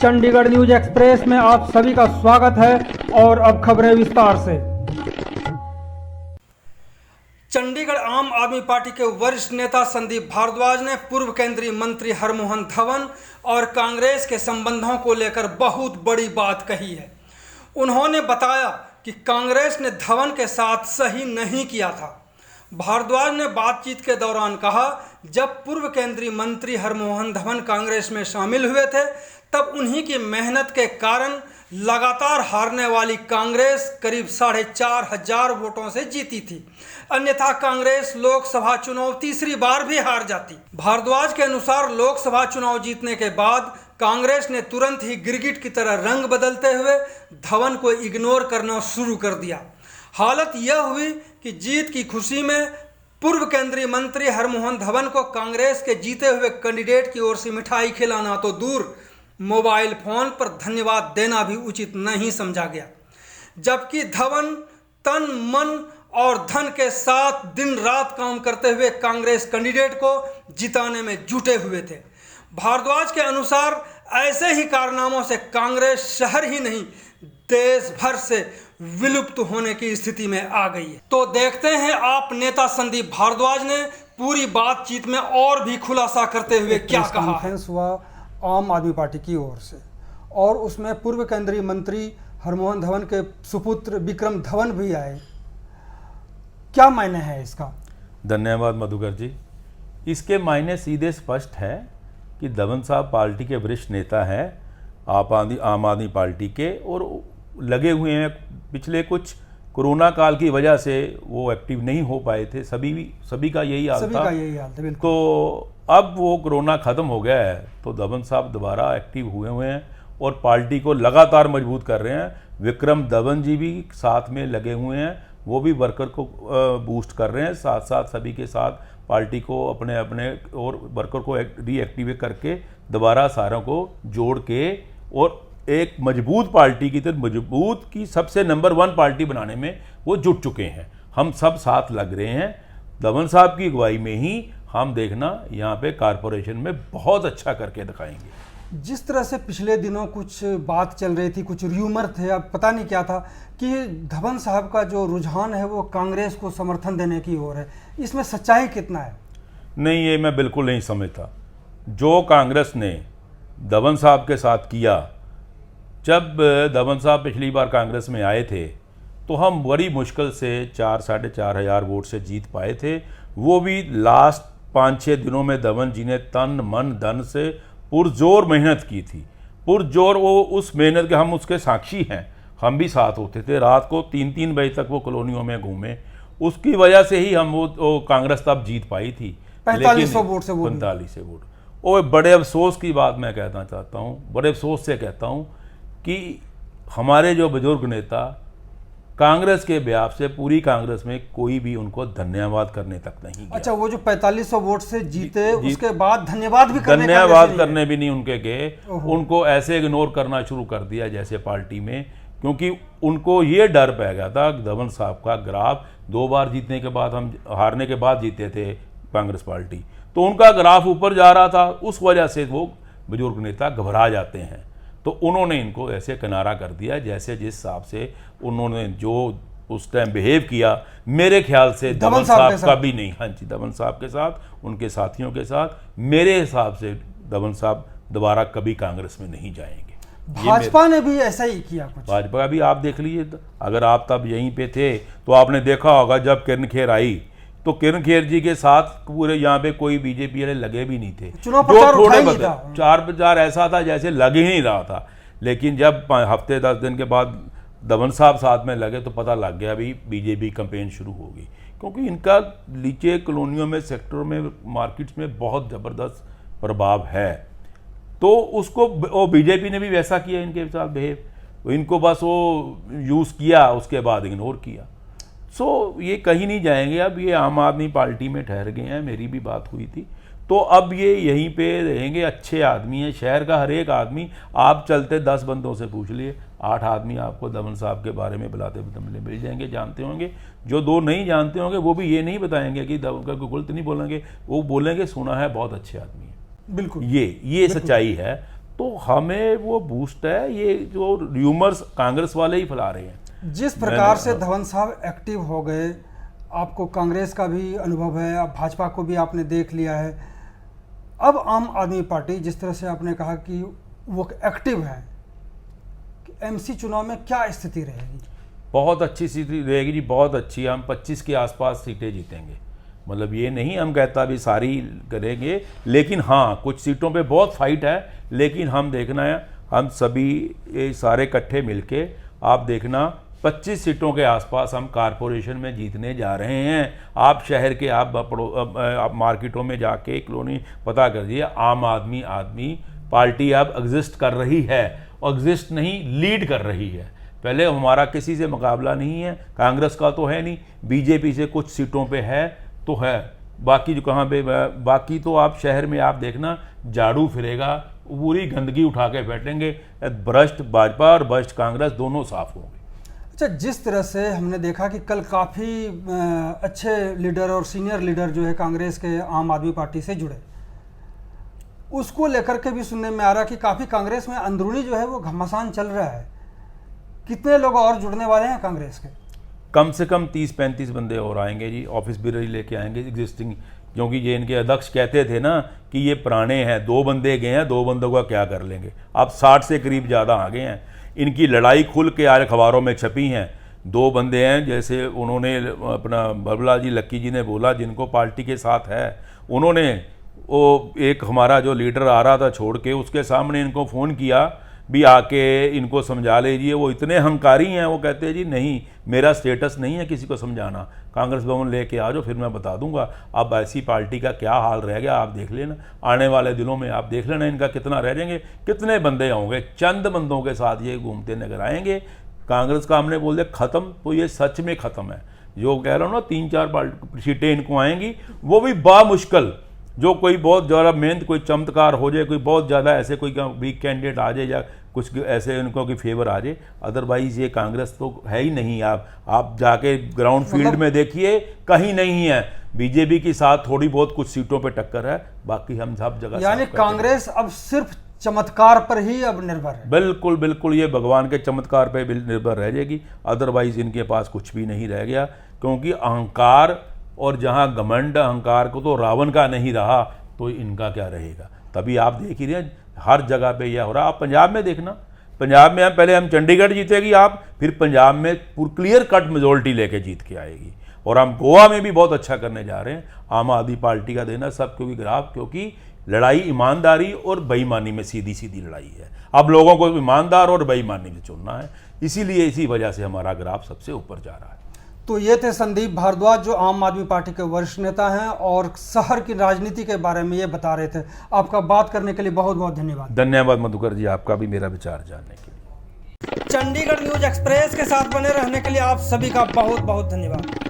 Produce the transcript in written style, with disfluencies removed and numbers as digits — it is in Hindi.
चंडीगढ़ न्यूज एक्सप्रेस में आप सभी का स्वागत है और अब खबरें विस्तार से। चंडीगढ़ आम आदमी पार्टी के वरिष्ठ नेता संदीप भारद्वाज ने पूर्व केंद्रीय मंत्री हरमोहन धवन और कांग्रेस के संबंधों को लेकर बहुत बड़ी बात कही है। उन्होंने बताया कि कांग्रेस ने धवन के साथ सही नहीं किया था। भारद्वाज ने बातचीत के दौरान कहा, जब पूर्व केंद्रीय मंत्री हरमोहन धवन कांग्रेस में शामिल हुए थे तब उन्हीं की मेहनत के कारण लगातार हारने वाली कांग्रेस करीब 4,500 वोटों से जीती थी, अन्यथा कांग्रेस लोकसभा चुनाव तीसरी बार भी हार जाती। भारद्वाज के अनुसार लोकसभा चुनाव जीतने के बाद कांग्रेस ने तुरंत ही गिरगिट की तरह रंग बदलते हुए धवन को इग्नोर करना शुरू कर दिया। हालत यह हुई कि जीत की खुशी में पूर्व केंद्रीय मंत्री हरमोहन धवन को कांग्रेस के जीते हुए कैंडिडेट की ओर से मिठाई खिलाना तो दूर, मोबाइल फोन पर धन्यवाद देना भी उचित नहीं समझा गया, जबकि धवन तन मन और धन के साथ दिन रात काम करते हुए कांग्रेस कैंडिडेट को जिताने में जुटे हुए थे। भारद्वाज के अनुसार ऐसे ही कारनामों से कांग्रेस शहर ही नहीं देश भर से विलुप्त होने की स्थिति में आ गई है। तो देखते हैं आप नेता संदीप भारद्वाज ने पूरी बातचीत में और भी खुलासा करते हुए क्या कहा। कॉन्फ्रेंस हुआ आम आदमी पार्टी की ओर से और उसमें पूर्व केंद्रीय मंत्री हरमोहन धवन के सुपुत्र विक्रम धवन भी आए, क्या मायने है इसका? धन्यवाद मधुकर जी। इसके मायने सीधे स्पष्ट है कि धवन साहब पार्टी के वरिष्ठ नेता हैं, आम आदमी पार्टी के, और लगे हुए हैं। पिछले कुछ कोरोना काल की वजह से वो एक्टिव नहीं हो पाए थे, सभी का यही हाल था। तो अब वो कोरोना ख़त्म हो गया है तो धवन साहब दोबारा एक्टिव हुए हैं और पार्टी को लगातार मजबूत कर रहे हैं। विक्रम धवन जी भी साथ में लगे हुए हैं, वो भी वर्कर को बूस्ट कर रहे हैं, साथ साथ सभी के साथ पार्टी को अपने और वर्कर को रीएक्टिवेट करके दोबारा सारों को जोड़ के और एक मजबूत पार्टी की तरह मजबूत की सबसे नंबर 1 पार्टी बनाने में वो जुट चुके हैं। हम सब साथ लग रहे हैं। धवन साहब की अगुवाई में ही हम देखना यहाँ पे कारपोरेशन में बहुत अच्छा करके दिखाएंगे। जिस तरह से पिछले दिनों कुछ बात चल रही थी, कुछ र्यूमर थे, अब पता नहीं क्या था, कि धवन साहब का जो रुझान है वो कांग्रेस को समर्थन देने की ओर है, इसमें सच्चाई कितना है? नहीं, ये मैं बिल्कुल नहीं समझता। जो कांग्रेस ने धवन साहब के साथ किया, जब धवन साहब पिछली बार कांग्रेस में आए थे तो हम बड़ी मुश्किल से 4,500 वोट से जीत पाए थे। वो भी लास्ट 5-6 दिनों में धवन जी ने तन मन धन से पुरजोर मेहनत की थी, पुरजोर। वो उस मेहनत के हम उसके साक्षी हैं, हम भी साथ होते थे। रात को 3-3 बजे तक वो कॉलोनियों में घूमे, उसकी वजह से ही हम वो कांग्रेस तब जीत पाई थी 4500 वोट से। 45 वोट। और बड़े अफसोस की बात मैं कहना चाहता हूँ, बड़े अफसोस से कहता हूँ कि हमारे जो बुजुर्ग नेता कांग्रेस के ब्याह से पूरी कांग्रेस में कोई भी उनको धन्यवाद करने तक नहीं गया। अच्छा, वो जो 4500 वोट से जीते उसके बाद धन्यवाद करने भी नहीं उनके गए, उनको ऐसे इग्नोर करना शुरू कर दिया जैसे पार्टी में, क्योंकि उनको ये डर पै गया था कि धवन साहब का ग्राफ 2 बार जीतने के बाद, हम हारने के बाद जीते थे कांग्रेस पार्टी, तो उनका ग्राफ ऊपर जा रहा था। उस वजह से वो बुजुर्ग नेता घबरा जाते हैं, तो उन्होंने इनको ऐसे किनारा कर दिया जैसे जिस हिसाब से उन्होंने जो उस टाइम बिहेव किया, मेरे ख्याल से धवन साहब का भी नहीं। हाँ जी, धवन साहब के साथ, उनके साथियों के साथ, मेरे हिसाब से धवन साहब दोबारा कभी कांग्रेस में नहीं जाएंगे। भाजपा ने भी ऐसा ही किया कुछ। भाजपा भी आप देख लीजिए, अगर आप तब यहीं पे थे तो आपने देखा होगा जब किरण खेर आई तो किरण खेर जी के साथ पूरे यहाँ पे कोई बीजेपी वाले लगे भी नहीं थे। चुनाव प्रचार प्रचार ऐसा था जैसे लग ही नहीं रहा था। लेकिन जब हफ्ते 10 दिन के बाद धवन साहब साथ में लगे तो पता लग गया भी बीजेपी कैंपेन शुरू होगी, क्योंकि इनका नीचे कॉलोनियों में, सेक्टरों में, मार्केट्स में बहुत ज़बरदस्त प्रभाव है। तो उसको बीजेपी ने भी वैसा किया इनके साथ बिहेव, इनको बस वो यूज़ किया, उसके बाद इग्नोर किया। ये कहीं नहीं जाएंगे। अब ये आम आदमी पार्टी में ठहर गए हैं, मेरी भी बात हुई थी, तो अब ये यहीं पे रहेंगे। अच्छे आदमी हैं, शहर का हर एक आदमी, आप चलते 10 बंदों से पूछ लिए, 8 आदमी आपको धवन साहब के बारे में बुलाते मिल जाएंगे, जानते होंगे। जो 2 नहीं जानते होंगे वो भी ये नहीं बताएंगे कि धवन का गलत नहीं बोलेंगे, वो बोलेंगे सुना है बहुत अच्छे आदमी है। बिल्कुल, ये सच्चाई है। तो हमें वो बूस्ट है, ये जो र्यूमर्स कांग्रेस वाले ही फैला रहे हैं। जिस प्रकार से धवन साहब एक्टिव हो गए, आपको कांग्रेस का भी अनुभव है, अब भाजपा को भी आपने देख लिया है, अब आम आदमी पार्टी जिस तरह से आपने कहा कि वो एक्टिव है, एमसी चुनाव में क्या स्थिति रहेगी? बहुत अच्छी स्थिति रहेगी जी, बहुत अच्छी। हम 25 के आसपास सीटें जीतेंगे। मतलब ये नहीं हम कहता अभी सारी करेंगे, लेकिन हाँ कुछ सीटों पे बहुत फाइट है, लेकिन हम देखना है, हम सभी ये सारे इकट्ठे मिलके आप देखना 25 सीटों के आसपास हम कारपोरेशन में जीतने जा रहे हैं। आप शहर के आप मार्केटों में जाके कॉलोनी पता कर दिए, आम आदमी पार्टी अब एग्जिस्ट कर रही है, एग्जिस्ट नहीं लीड कर रही है। पहले हमारा किसी से मुकाबला नहीं है, कांग्रेस का तो है नहीं, बीजेपी से कुछ सीटों पे है तो है, बाकी जो कहाँ पे, बाकी तो आप शहर में आप देखना झाड़ू फिरेगा, पूरी गंदगी उठा के बैठेंगे, भ्रष्ट भाजपा और भ्रष्ट कांग्रेस दोनों साफ होंगे। अच्छा, जिस तरह से हमने देखा कि कल काफ़ी अच्छे लीडर और सीनियर लीडर जो है कांग्रेस के आम आदमी पार्टी से जुड़े, उसको लेकर के भी सुनने में आ रहा कि काफ़ी कांग्रेस में अंदरूनी जो है वो घमासान चल रहा है। कितने लोग और जुड़ने वाले हैं कांग्रेस के? कम से कम 30-35 बंदे और आएंगे जी, ऑफिस बिररी लेके आएंगे एग्जिस्टिंग, क्योंकि ये इनके अध्यक्ष कहते थे ना कि ये पुराने हैं, 2 बंदे गए हैं, 2 बंदों का क्या कर लेंगे। अब 60 से करीब ज़्यादा आ गए हैं। इनकी लड़ाई खुल के आज अखबारों में छपी हैं। 2 बंदे हैं, जैसे उन्होंने अपना बबला जी लक्की जी ने बोला, जिनको पार्टी के साथ है, उन्होंने वो एक हमारा जो लीडर आ रहा था छोड़ के, उसके सामने इनको फ़ोन किया भी आके इनको समझा लीजिए। वो इतने अहंकारी हैं, वो कहते हैं जी नहीं, मेरा स्टेटस नहीं है किसी को समझाना, कांग्रेस भवन लेके आ जाओ फिर मैं बता दूंगा। अब ऐसी पार्टी का क्या हाल रह गया आप देख लेना, आने वाले दिनों में आप देख लेना इनका कितना रह जाएंगे, कितने बंदे होंगे। चंद बंदों के साथ ये घूमते नजर आएंगे। कांग्रेस का हमने बोल दिया ख़त्म, तो ये सच में ख़त्म है। जो कह रहा हूँ ना 3-4 सीटें इनको आएंगी, वो भी बामुश्किल, जो कोई बहुत ज़्यादा मेहनत, कोई चमत्कार हो जाए, कोई बहुत ज़्यादा ऐसे कोई वीक कैंडिडेट आ जाए या कुछ ऐसे उनको की फेवर आ जाए, अदरवाइज़ ये कांग्रेस तो है ही नहीं। आप जाके ग्राउंड फील्ड में देखिए, कहीं नहीं है। बीजेपी के साथ थोड़ी बहुत कुछ सीटों पे टक्कर है, बाकी हम सब जगह। यानी कांग्रेस अब सिर्फ चमत्कार पर ही अब निर्भर है। बिल्कुल बिल्कुल, ये भगवान के चमत्कार पर निर्भर रह जाएगी, अदरवाइज़ इनके पास कुछ भी नहीं रह गया। क्योंकि अहंकार और जहाँ घमंड अहंकार को तो रावण का नहीं रहा, तो इनका क्या रहेगा। तभी आप देख ही रहे हैं हर जगह पे यह हो रहा। आप पंजाब में देखना, पंजाब में हम चंडीगढ़ जीतेगी आप, फिर पंजाब में क्लियर कट मेजोरिटी लेके जीत के आएगी। और हम गोवा में भी बहुत अच्छा करने जा रहे हैं। आम आदमी पार्टी का देना सब क्योंकि ग्राफ, क्योंकि लड़ाई ईमानदारी और बेईमानी में सीधी सीधी लड़ाई है। अब लोगों को ईमानदार और बेईमानी में चुनना है, इसीलिए इसी वजह से हमारा ग्राफ सबसे ऊपर जा रहा है। तो ये थे संदीप भारद्वाज, जो आम आदमी पार्टी के वरिष्ठ नेता हैं और शहर की राजनीति के बारे में ये बता रहे थे। आपका बात करने के लिए बहुत बहुत धन्यवाद। धन्यवाद मधुकर जी, आपका भी मेरा विचार जानने के लिए। चंडीगढ़ न्यूज एक्सप्रेस के साथ बने रहने के लिए आप सभी का बहुत बहुत धन्यवाद।